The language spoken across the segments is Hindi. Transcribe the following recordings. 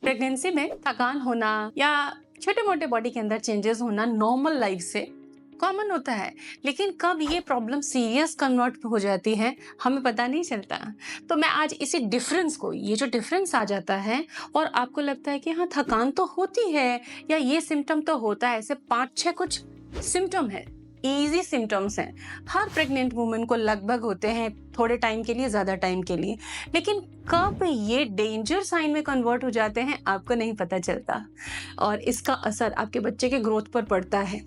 प्रेगनेंसी में थकान होना या छोटे मोटे बॉडी के अंदर चेंजेस होना नॉर्मल लाइफ से कॉमन होता है, लेकिन कब ये प्रॉब्लम सीरियस कन्वर्ट हो जाती है हमें पता नहीं चलता। तो मैं आज इसी डिफरेंस को, ये जो डिफरेंस आ जाता है और आपको लगता है कि हाँ थकान तो होती है या ये सिम्टम तो होता है, ऐसे 5-6 कुछ सिम्टम है, इजी सिम्टम्स हैं, हर प्रेग्नेंट वुमन को लगभग होते हैं, थोड़े टाइम के लिए, ज्यादा टाइम के लिए, लेकिन कब ये डेंजर साइन में कन्वर्ट हो जाते हैं आपको नहीं पता चलता और इसका असर आपके बच्चे के ग्रोथ पर पड़ता है।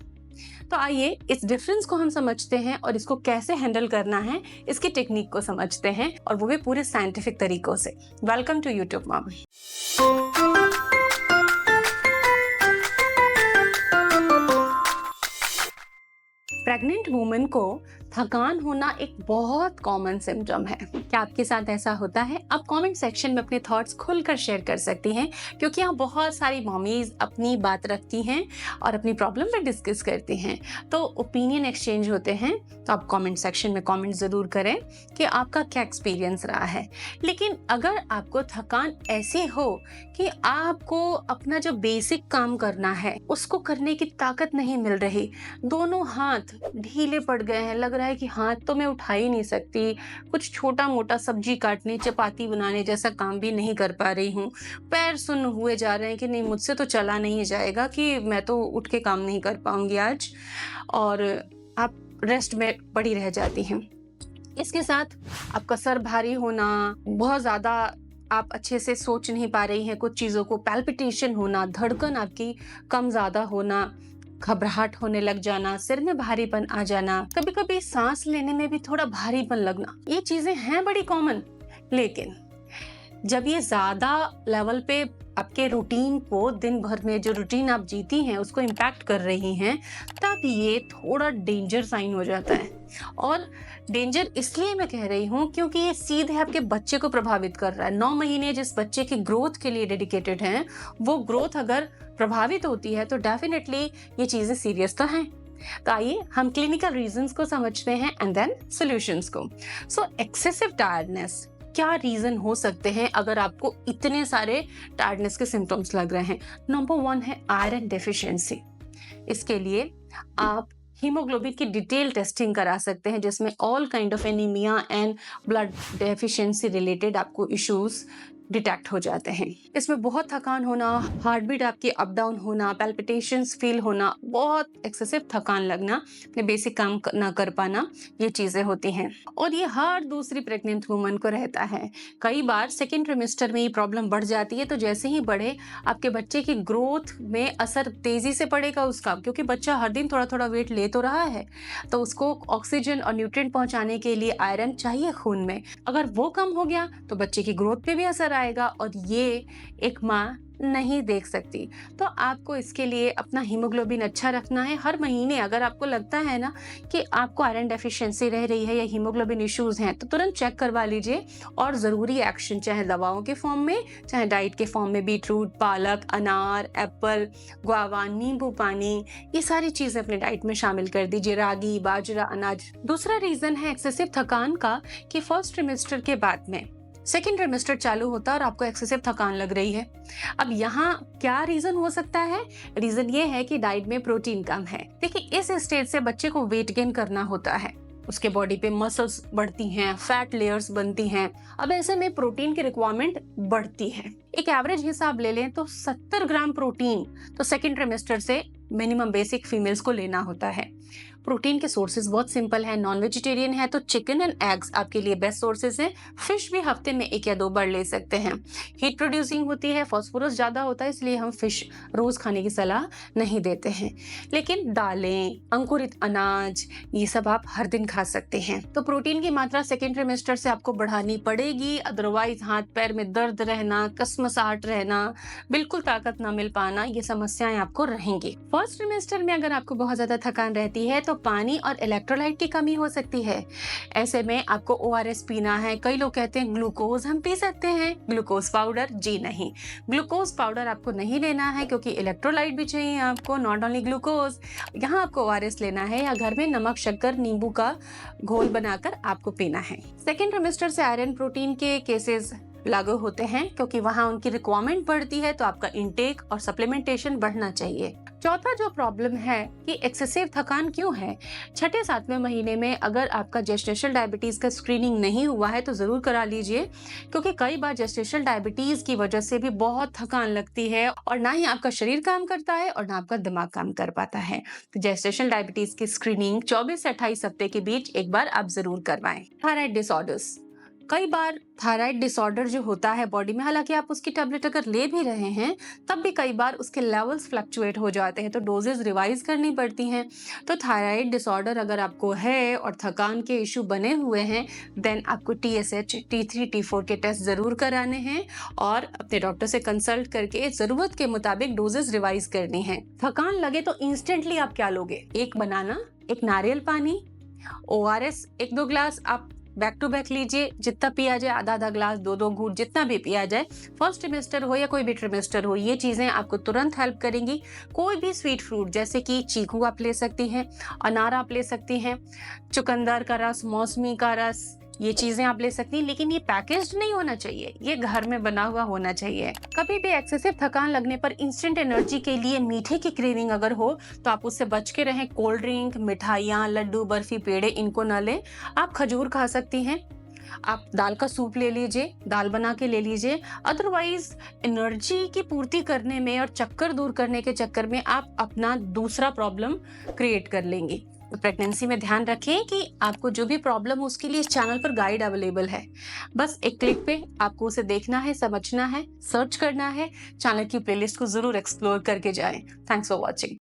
तो आइए इस डिफरेंस को हम समझते हैं और इसको कैसे हैंडल करना है, इसकी टेक्निक को समझते हैं और वो भी पूरे साइंटिफिक तरीकों से। Welcome to YouTube mom. Pregnant woman को थकान होना एक बहुत कॉमन सिम्टम है। क्या आपके साथ ऐसा होता है? आप कमेंट सेक्शन में अपने थॉट्स खुलकर शेयर कर सकती हैं, क्योंकि यहाँ बहुत सारी मॉमीज अपनी बात रखती हैं और अपनी प्रॉब्लम पे डिस्कस करती हैं, तो ओपिनियन एक्सचेंज होते हैं। तो आप कमेंट सेक्शन में कमेंट ज़रूर करें कि आपका क्या एक्सपीरियंस रहा है। लेकिन अगर आपको थकान ऐसी हो कि आपको अपना जो बेसिक काम करना है उसको करने की ताकत नहीं मिल रही, दोनों हाथ ढीले पड़ गए हैं, लग रहा है कि हाथ तो मैं उठा ही नहीं सकती, कुछ छोटा मोटा सब्जी काटने, चपाती बनाने जैसा काम भी नहीं कर पा रही हूँ, पैर सुन्न हुए जा रहे हैं कि नहीं मुझसे तो चला नहीं जाएगा, कि मैं तो उठ के काम नहीं कर पाऊंगी आज, और आप रेस्ट में पड़ी रह जाती हैं। इसके साथ आपका सर भारी होना, बहुत ज़्यादा आप अच्छे से सोच नहीं पा रही हैं कुछ चीज़ों को, पैल्पिटेशन होना, धड़कन आपकी कम ज़्यादा होना, घबराहट होने लग जाना, सिर में भारीपन आ जाना, कभी कभी सांस लेने में भी थोड़ा भारीपन लगना, ये चीजें हैं बड़ी कॉमन। लेकिन जब ये ज्यादा लेवल पे आपके रूटीन को, दिन भर में जो रूटीन आप जीती हैं उसको इम्पैक्ट कर रही हैं, तब ये थोड़ा डेंजर साइन हो जाता है। और डेंजर इसलिए मैं कह रही हूँ क्योंकि ये सीधे आपके बच्चे को प्रभावित कर रहा है। 9 महीने जिस बच्चे की ग्रोथ के लिए डेडिकेटेड हैं, वो ग्रोथ अगर प्रभावित होती है तो डेफिनेटली ये चीजें सीरियस तो हैं। तो आइए हम क्लिनिकल रीजंस को समझते हैं एंड देन सॉल्यूशंस को। सो एक्सेसिव टायर्डनेस, क्या रीजन हो सकते हैं अगर आपको इतने सारे टायर्डनेस के सिम्टम्स लग रहे हैं? नंबर 1 है आयरन डेफिशिएंसी। इसके लिए आप हीमोग्लोबिन की डिटेल टेस्टिंग करा सकते हैं, जिसमें all kind of anaemia and blood deficiency related आपको इश्यूज डिटेक्ट हो जाते हैं। इसमें बहुत थकान होना, हार्ट बीट आपकी अप डाउन होना, पैल्पिटेशंस फील होना, बहुत एक्सेसिव थकान लगना, अपने बेसिक काम ना कर पाना, ये चीजें होती हैं और ये हर दूसरी प्रेग्नेंट वुमन को रहता है। कई बार सेकेंड ट्रिमेस्टर में ये प्रॉब्लम बढ़ जाती है, तो जैसे ही बढ़े आपके बच्चे की ग्रोथ में असर तेजी से पड़ेगा उसका, क्योंकि बच्चा हर दिन थोड़ा थोड़ा वेट ले तो रहा है, तो उसको ऑक्सीजन और न्यूट्रिएंट पहुंचाने के लिए आयरन चाहिए खून में। अगर वो कम हो गया तो बच्चे की ग्रोथ पे भी असर आएगा और ये एक माँ नहीं देख सकती। तो आपको इसके लिए अपना हीमोग्लोबिन अच्छा रखना है। हर महीने अगर आपको लगता है ना कि आपको आयरन डेफिशिएंसी रह रही है या हीमोग्लोबिन इश्यूज हैं, तो तुरंत चेक करवा लीजिए और ज़रूरी एक्शन, चाहे दवाओं के फॉर्म में, चाहे डाइट के फॉर्म में, बीटरूट, पालक, अनार, एप्पल, गुआवा, नींबू पानी, ये सारी चीज़ें अपने डाइट में शामिल कर दीजिए, रागी, बाजरा, अनाज। दूसरा रीज़न है एक्सेसिव थकान का, कि फर्स्ट ट्रिमेस्टर के बाद में सेकेंड ट्रिमेस्टर चालू होता है और आपको एक्सेसिव थकान लग रही है। अब यहाँ क्या रीजन हो सकता है? रीजन ये है कि डाइट में प्रोटीन कम है। देखिए, इस स्टेज से बच्चे को वेट गेन करना होता है, उसके बॉडी पे मसल्स बढ़ती हैं, फैट लेयर्स बनती हैं। अब ऐसे में प्रोटीन की रिक्वायरमेंट बढ़ती है। एक एवरेज हिसाब ले लें तो 70 ग्राम प्रोटीन तो सेकेंड ट्रिमेस्टर से मिनिमम बेसिक फीमेल्स को लेना होता है। प्रोटीन के सोर्सेज बहुत सिंपल है। नॉन वेजिटेरियन है तो चिकन एंड एग्स आपके लिए बेस्ट सोर्सेज हैं। फिश भी हफ्ते में 1 या 2 बार ले सकते हैं। हीट प्रोड्यूसिंग होती है, फॉस्फोरस ज़्यादा होता है, इसलिए हम फिश रोज खाने की सलाह नहीं देते हैं। लेकिन दालें, अंकुरित अनाज, ये सब आप हर दिन खा सकते हैं। तो प्रोटीन की मात्रा सेकेंड ट्रिमेस्टर से आपको बढ़ानी पड़ेगी, अदरवाइज हाथ पैर में दर्द रहना, कसमसाहट रहना, बिल्कुल ताकत ना मिल पाना, ये समस्याएं आपको रहेंगी। फर्स्ट ट्रिमेस्टर में अगर आपको बहुत ज्यादा थकान रहती है तो पानी और इलेक्ट्रोलाइट की कमी हो सकती है। ऐसे में आपको ORS पीना है। कई लोग कहते हैं ग्लूकोज हम पी सकते हैं, ग्लूकोज पाउडर, जी नहीं, ग्लूकोज पाउडर आपको नहीं लेना है, क्योंकि इलेक्ट्रोलाइट भी चाहिए आपको, नॉट ओनली ग्लूकोज। यहाँ आपको ORS लेना है या घर में नमक, शक्कर, नींबू का घोल बनाकर आपको पीना है। सेकेंड ट्रिमेस्टर से आयरन प्रोटीन के केसेस लागू होते हैं क्योंकि वहाँ उनकी रिक्वायरमेंट बढ़ती है, तो आपका इंटेक और सप्लीमेंटेशन बढ़ना चाहिए। चौथा जो प्रॉब्लम है कि एक्सेसिव थकान क्यों है? छठे सातवें महीने में अगर आपका जेस्टेशनल डायबिटीज का स्क्रीनिंग नहीं हुआ है तो जरूर करा लीजिए, क्योंकि कई बार जेस्टेशनल डायबिटीज की वजह से भी बहुत थकान लगती है और ना ही आपका शरीर काम करता है और ना आपका दिमाग काम कर पाता है। तो जेस्टेशनल डायबिटीज की स्क्रीनिंग 24 से 28 हफ्ते के बीच एक बार आप जरूर करवाएं। थायराइड डिसऑर्डर्स, कई बार थायराइड डिसऑर्डर जो होता है बॉडी में, हालांकि आप उसकी टेबलेट अगर ले भी रहे हैं तब भी कई बार उसके लेवल्स फ्लक्चुएट हो जाते हैं, तो डोजेस रिवाइज करनी पड़ती हैं। तो थायराइड डिसऑर्डर अगर आपको है और थकान के इशू बने हुए हैं, देन आपको TSH, T3, T4 के टेस्ट जरूर कराने हैं और अपने डॉक्टर से कंसल्ट करके जरूरत के मुताबिक डोजेस रिवाइज करनी है। थकान लगे तो इंस्टेंटली आप क्या लोगे? एक बनाना, एक नारियल पानी, ORS 1-2 ग्लास आप बैक टू बैक लीजिए, जितना पिया जाए, आधा आधा ग्लास, 2-2 घूंट, जितना भी पिया जाए। फर्स्ट ट्रिमेस्टर हो या कोई भी ट्रिमेस्टर हो, ये चीजें आपको तुरंत हेल्प करेंगी। कोई भी स्वीट फ्रूट जैसे कि चीकू आप ले सकती हैं, अनार आप ले सकती हैं, चुकंदर का रस, मौसमी का रस, ये चीजें आप ले सकती हैं, लेकिन ये पैकेज्ड नहीं होना चाहिए, ये घर में बना हुआ होना चाहिए। कभी भी एक्सेसिव थकान लगने पर इंस्टेंट एनर्जी के लिए मीठे की क्रेविंग अगर हो तो आप उससे बच के रहें। कोल्ड ड्रिंक, मिठाइयाँ, लड्डू, बर्फी, पेड़े, इनको न लें। आप खजूर खा सकती हैं, आप दाल का सूप ले लीजिए, दाल बना के ले लीजिए। अदरवाइज एनर्जी की पूर्ति करने में और चक्कर दूर करने के चक्कर में आप अपना दूसरा प्रॉब्लम क्रिएट कर लेंगी। तो प्रेगनेंसी में ध्यान रखें कि आपको जो भी प्रॉब्लम हो उसके लिए इस चैनल पर गाइड अवेलेबल है। बस एक क्लिक पे आपको उसे देखना है, समझना है, सर्च करना है। चैनल की प्लेलिस्ट को जरूर एक्सप्लोर करके जाएं। Thanks for watching.